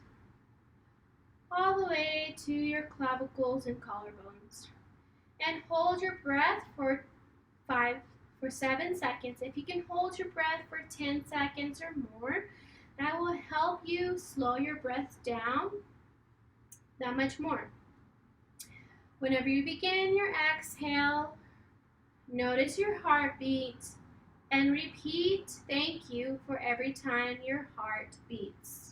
Speaker 1: all the way to your clavicles and collarbones. And hold your breath for 7 seconds. If you can hold your breath for 10 seconds or more, that will help you slow your breath down that much more. Whenever you begin your exhale, notice your heartbeat and repeat thank you for every time your heart beats.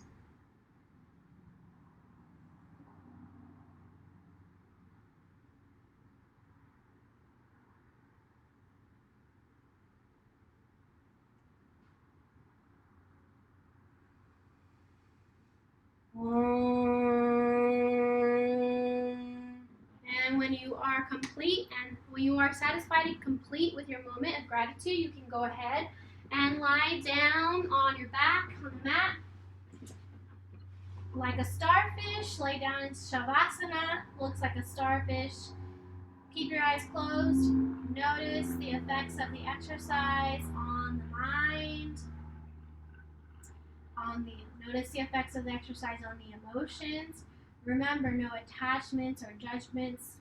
Speaker 1: And when you are complete and when you are satisfied and complete with your moment of gratitude, you can go ahead and lie down on your back on the mat like a starfish. Lay down in Shavasana, looks like a starfish. Keep your eyes closed. Notice the effects of the exercise on the mind. Notice the effects of the exercise on the emotions. Remember, no attachments or judgments.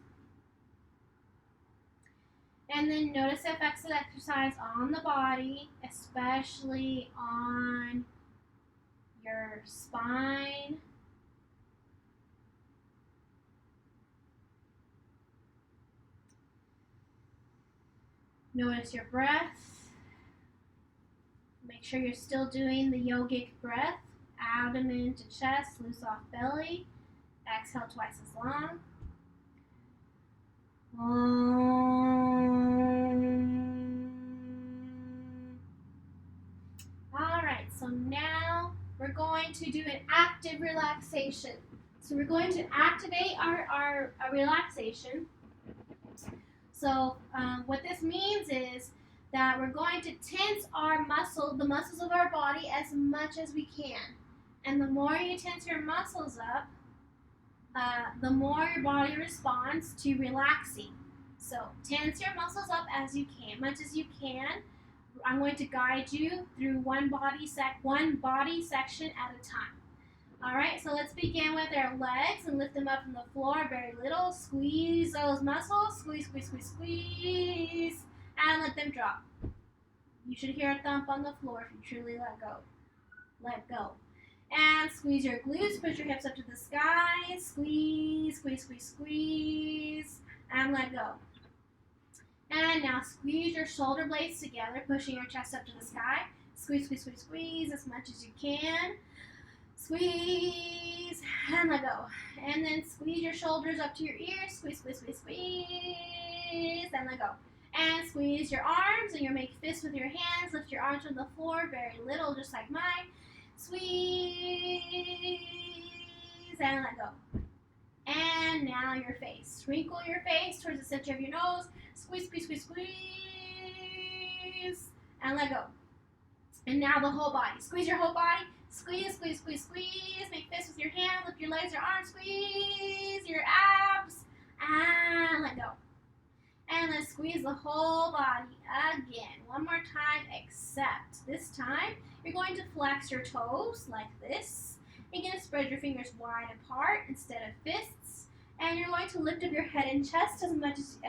Speaker 1: And then notice the effects of the exercise on the body, especially on your spine. Notice your breath. Make sure you're still doing the yogic breath. Abdomen to chest, loose off belly. Exhale twice as long. All right, so now we're going to do an active relaxation. So we're going to activate our relaxation. So what this means is that we're going to tense the muscles of our body as much as we can. And the more you tense your muscles up, the more your body responds to relaxing. So tense your muscles up as much as you can. I'm going to guide you through one body section at a time. All right, so let's begin with our legs and lift them up from the floor. Very little. Squeeze those muscles. Squeeze, squeeze, squeeze, squeeze. And let them drop. You should hear a thump on the floor if you truly let go. Let go. And squeeze your glutes. Push your hips up to the sky. Squeeze, squeeze, squeeze, squeeze. And let go. And now squeeze your shoulder blades together, pushing your chest up to the sky. Squeeze, squeeze, squeeze, squeeze as much as you can. Squeeze and let go. And then squeeze your shoulders up to your ears. Squeeze, squeeze, squeeze, squeeze, and let go. And squeeze your arms, and you'll make fists with your hands. Lift your arms from the floor, very little, just like mine. Squeeze and let go. And now your face. Wrinkle your face towards the center of your nose. Squeeze, squeeze, squeeze, squeeze, and let go. And now the whole body. Squeeze your whole body. Squeeze, squeeze, squeeze, squeeze. Make fists with your hand. Lift your legs, your arms. Squeeze your abs. And let go. And let's squeeze the whole body again. One more time, except this time you're going to flex your toes like this. You're going to spread your fingers wide apart instead of fists. And you're going to lift up your head and chest as much as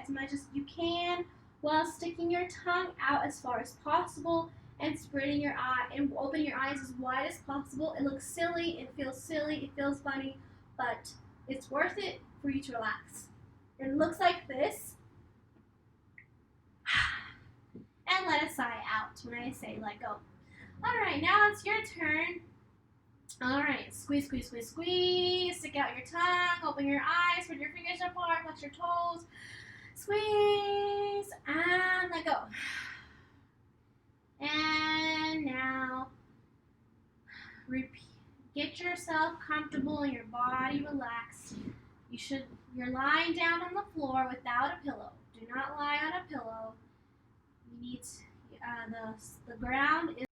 Speaker 1: you can while sticking your tongue out as far as possible and spreading your eye and open your eyes as wide as possible. It looks silly, it feels funny, but it's worth it for you to relax. It looks like this. And let a sigh out when I say let go. All right, now it's your turn. All right, squeeze, squeeze, squeeze, squeeze. Stick out your tongue, open your eyes, spread your fingers apart, flex your toes. Squeeze and let go. And now repeat. Get yourself comfortable and your body relaxed. You're lying down on the floor without a pillow. Do not lie on a pillow. You need the ground is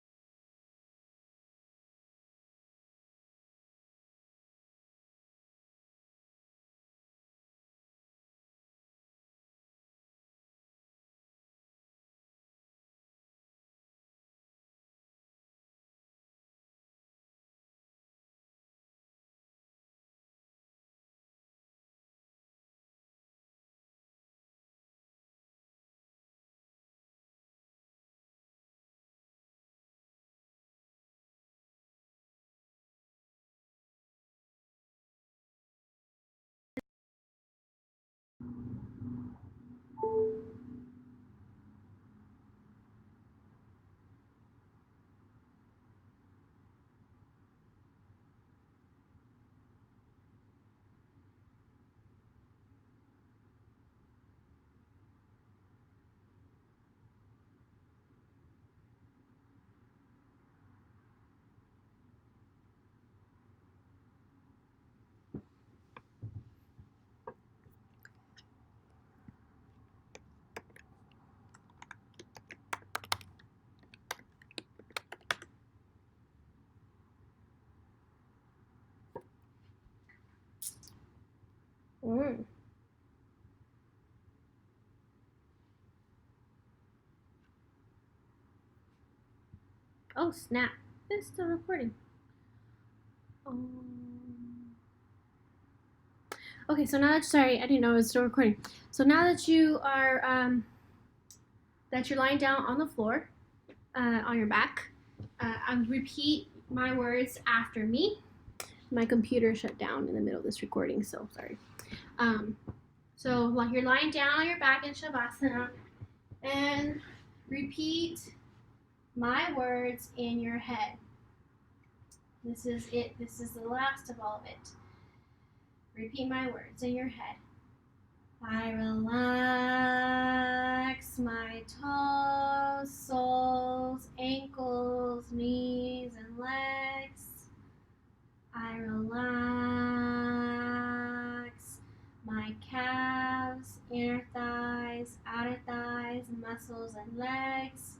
Speaker 1: Oh snap! It's still recording. Okay, so now sorry, I didn't know it was still recording. So now that you are that you're lying down on the floor, on your back, repeat my words after me. My computer shut down in the middle of this recording, so sorry. So while you're lying down on your back in Shavasana, and repeat my words in your head. This is it. This is the last of all of it. Repeat my words in your head. I relax my toes, soles, ankles, knees, and legs. I relax my calves, inner thighs, outer thighs, muscles, and legs.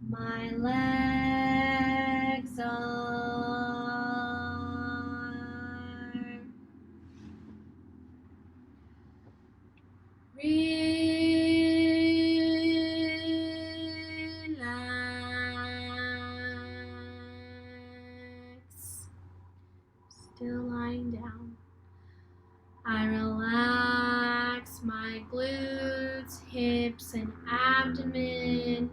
Speaker 1: My legs are relaxed. glutes, hips, and abdomen.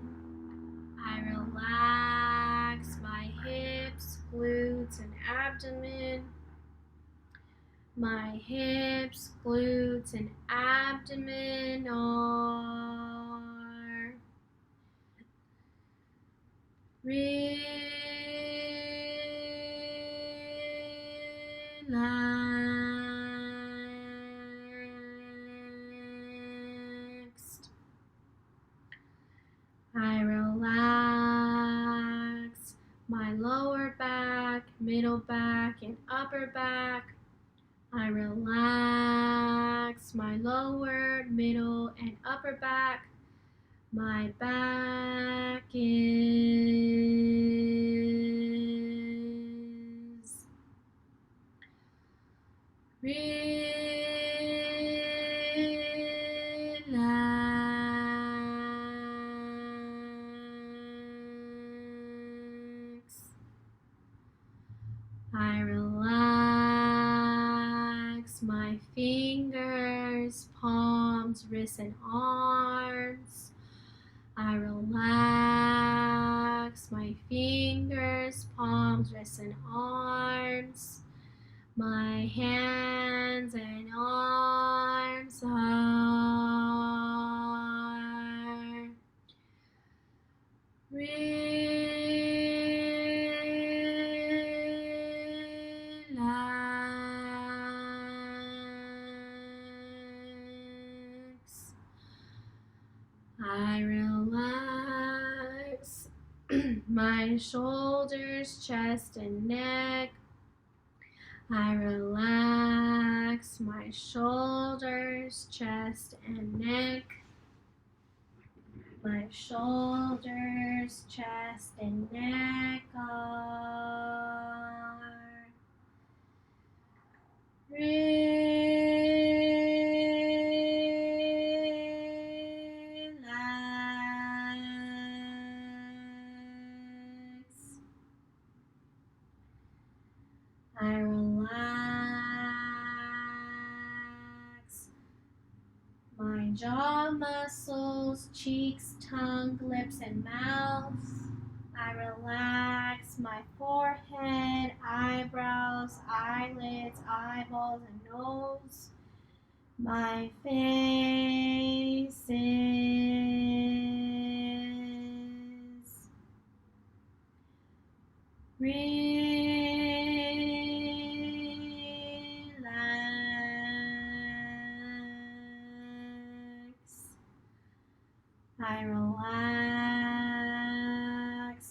Speaker 1: I relax my hips, glutes, and abdomen. My hips, glutes, and abdomen are relaxed. I relax my lower back, middle back, and upper back. I relax my lower, middle, and upper back. My back is relaxed. I relax my fingers, palms, wrists, and arms. I relax my fingers, palms, wrists, and arms. My hands and arms are relaxed. I relax my shoulders, chest, and neck. I relax my shoulders, chest, and neck. My shoulders, chest, and neck are relaxed. I relax my jaw muscles, cheeks, tongue, lips, and mouth. I relax my forehead, eyebrows, eyelids, eyeballs, and nose. My face is relaxed. I relax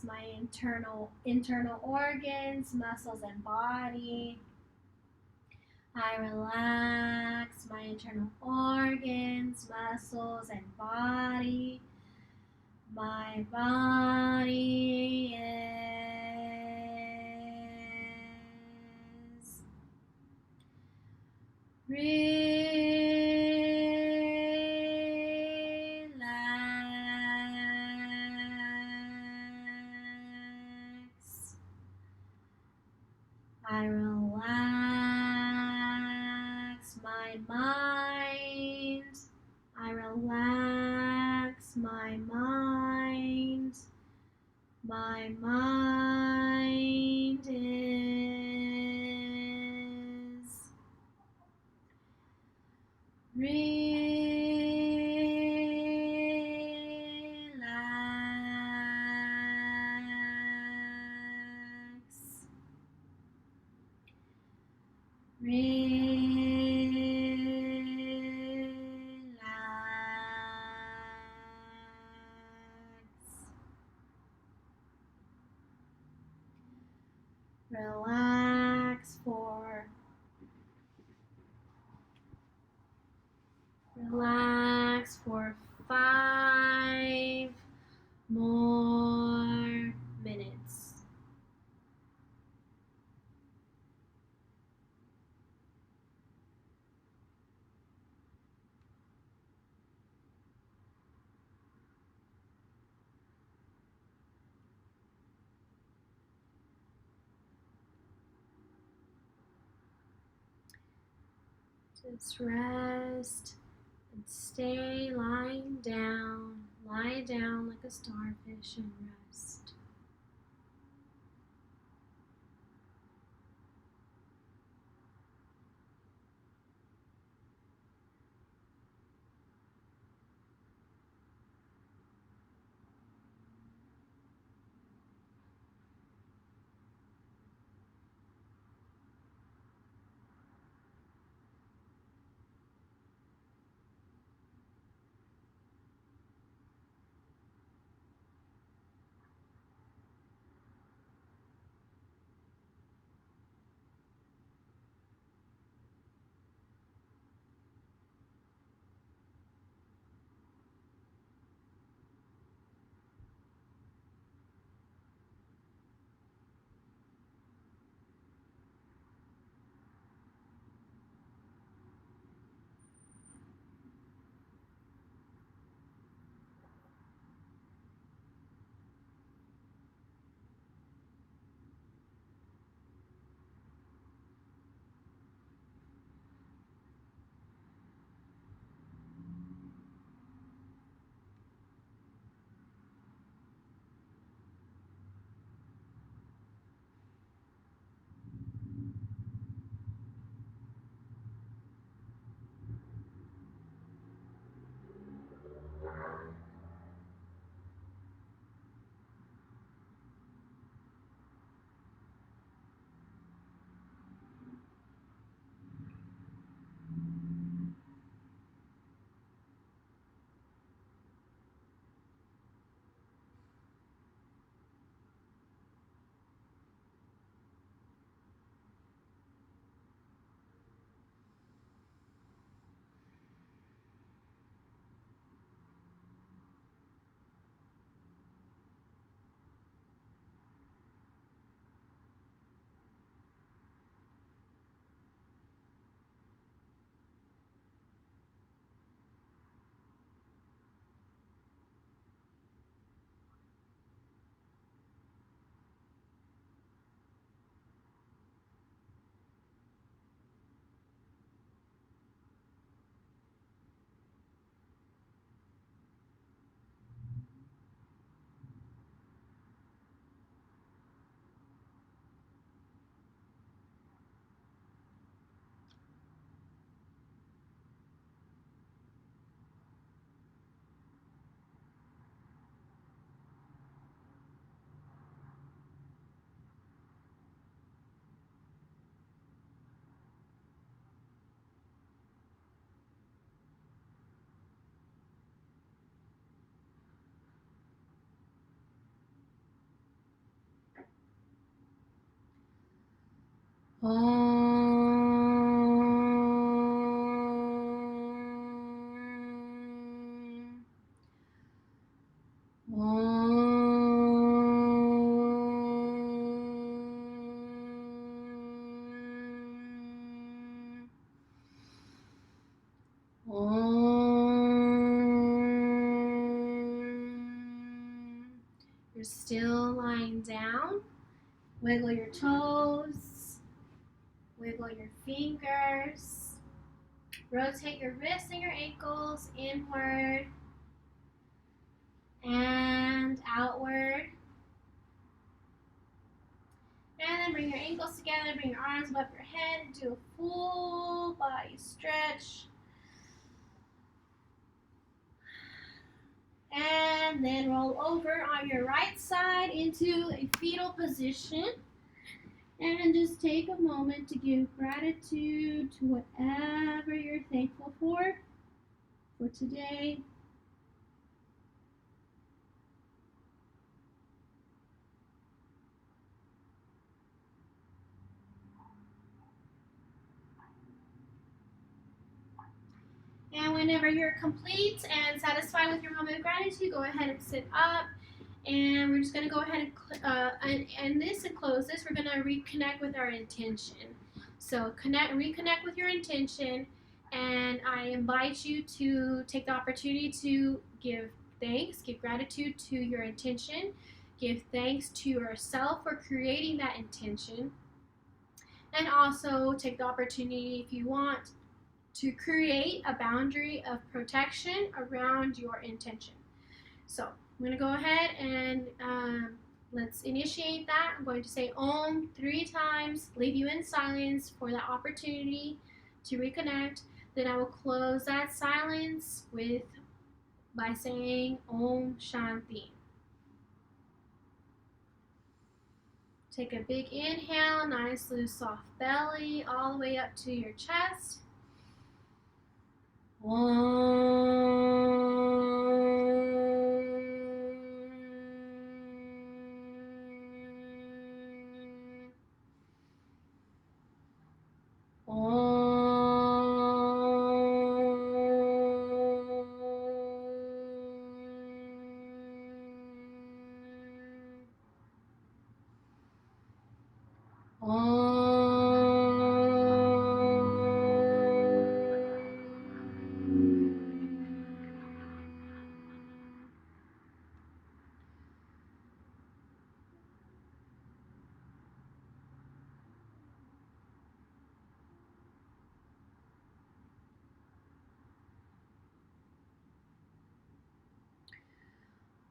Speaker 1: my internal organs, muscles, and body. I relax my internal organs, muscles, and body. My body is relaxed. I relax my mind. I relax my mind. My mind is relaxed. Relax for 5 more minutes. Just rest Stay lying down. Lie down like a starfish and rest. Om. Om. Om. You're still lying down. Wiggle your toes. Wiggle your fingers. Rotate your wrists and your ankles inward and outward. And then bring your ankles together, bring your arms above your head, and do a full body stretch. And then roll over on your right side into a fetal position. And just take a moment to give gratitude to whatever you're thankful for today. And whenever you're complete and satisfied with your moment of gratitude, go ahead and sit up. And we're just going to go ahead and end this and close this. We're going to reconnect with our intention. So reconnect with your intention. And I invite you to take the opportunity to give thanks, give gratitude to your intention. Give thanks to yourself for creating that intention. And also take the opportunity, if you want, to create a boundary of protection around your intention. So I'm going to go ahead and let's initiate that. I'm going to say Om 3 times, leave you in silence for that opportunity to reconnect. Then I will close that silence by saying Om Shanti. Take a big inhale, nice loose soft belly, all the way up to your chest.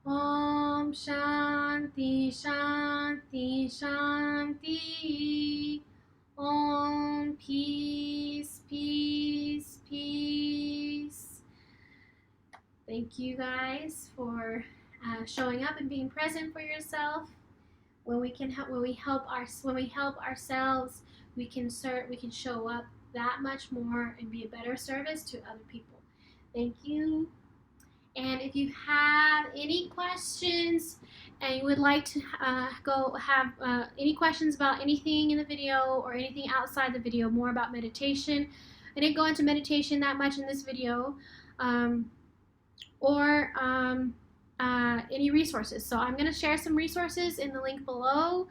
Speaker 1: Om Shanti Shanti Shanti. Om peace peace peace. Thank you guys for showing up and being present for yourself. When we help ourselves, we can show up that much more and be a better service to other people. Thank you. And if you have any questions and you would like to any questions about anything in the video or anything outside the video, more about meditation, I didn't go into meditation that much in this video, or any resources. So I'm going to share some resources in the link below,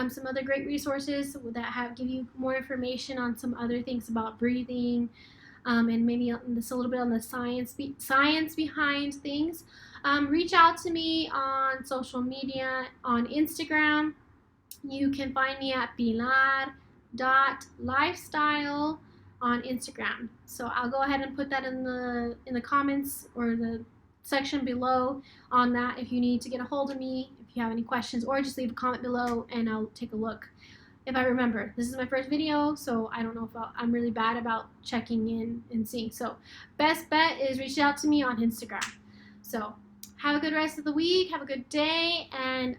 Speaker 1: some other great resources that give you more information on some other things about breathing, and maybe just a little bit on the science behind things. Reach out to me on social media. On Instagram, you can find me at pilar.lifestyle on Instagram. So I'll go ahead and put that in the comments or the section below on that if you need to get a hold of me, if you have any questions, or just leave a comment below and I'll take a look if I remember. This is my first video, so I don't know if I'm really bad about checking in and seeing. So best bet is reach out to me on Instagram. So have a good rest of the week, have a good day, and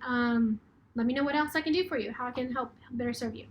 Speaker 1: let me know what else I can do for you, how I can help better serve you.